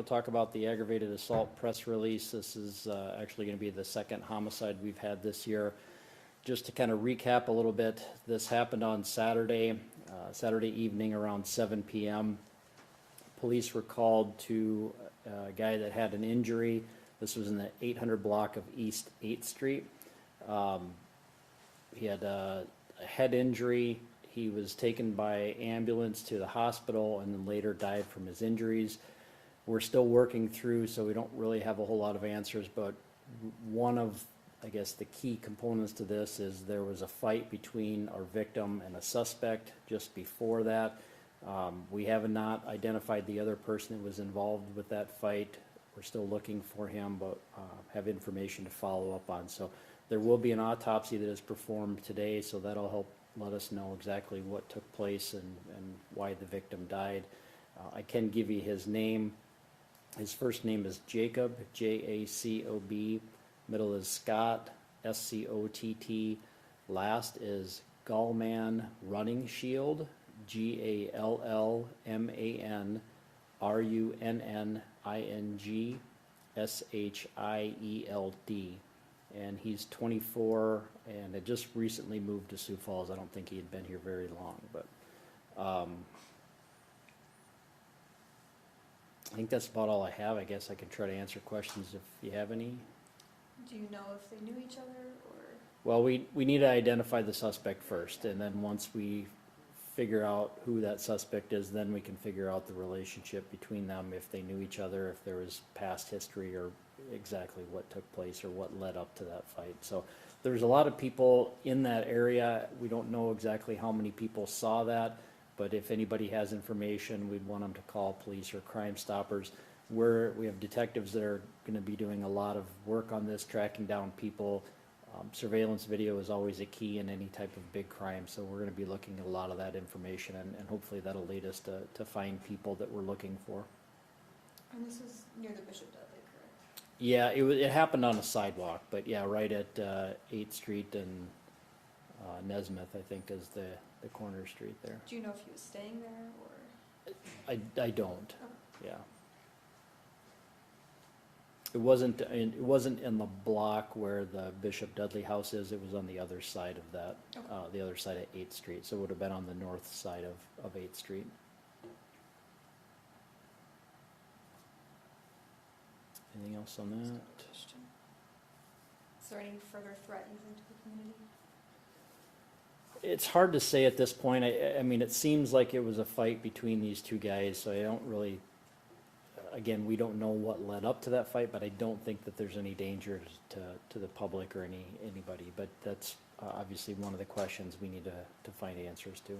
talk about the aggravated assault press release. This is actually going to be the second homicide we've had this year. Just to kind of recap a little bit, this happened on Saturday evening around 7 p.m. Police were called to a guy that had an injury. This was in the 800 block of East 8th Street. He had a head injury. He was taken by ambulance to the hospital and then later died from his injuries. We're still working through, so we don't really have a whole lot of answers, but one of, I guess, the key components to this is there was a fight between our victim and a suspect just before that. We have not identified the other person that was involved with that fight. We're still looking for him, but have information to follow up on. So there will be an autopsy that is performed today, so that'll help let us know exactly what took place and why the victim died. I can give you his name. His first name is Jacob, J-A-C-O-B. Middle is Scott, S-C-O-T-T. Last is Gallman Running Shield, G-A-L-L-M-A-N-R-U-N-N-I-N-G-S-H-I-E-L-D. And he's 24 and had just recently moved to Sioux Falls. I don't think he had been here very long, but I think that's about all I have. I guess I can try to answer questions if you have any. Do you know if they knew each other or? Well, we need to identify the suspect first, and then once we figure out who that suspect is, then we can figure out the relationship between them, if they knew each other, if there was past history, or exactly what took place or what led up to that fight. So there's a lot of people in that area. We don't know exactly how many people saw that, but if anybody has information, we'd want them to call police or Crime Stoppers. We have detectives that are going to be doing a lot of work on this, tracking down people. Surveillance video is always a key in any type of big crime, so we're going to be looking at a lot of that information, and hopefully that'll lead us to find people that we're looking for. And this was near the Bishop Dudley, correct? Yeah, it happened on a sidewalk, but yeah, right at 8th Street and Nesmith, I think, is the corner street there. Do you know if he was staying there or? I don't. Oh. Yeah. It wasn't in the block where the Bishop Dudley house is. It was on the other side of that, Okay. the other side of 8th Street. So it would have been on the north side of 8th Street. Anything else on that? Is there any further threat even to the community? It's hard to say at this point. I mean, it seems like it was a fight between these two guys, so I don't really, again, we don't know what led up to that fight, but I don't think that there's any danger to the public or anybody. But that's obviously one of the questions we need to find answers to.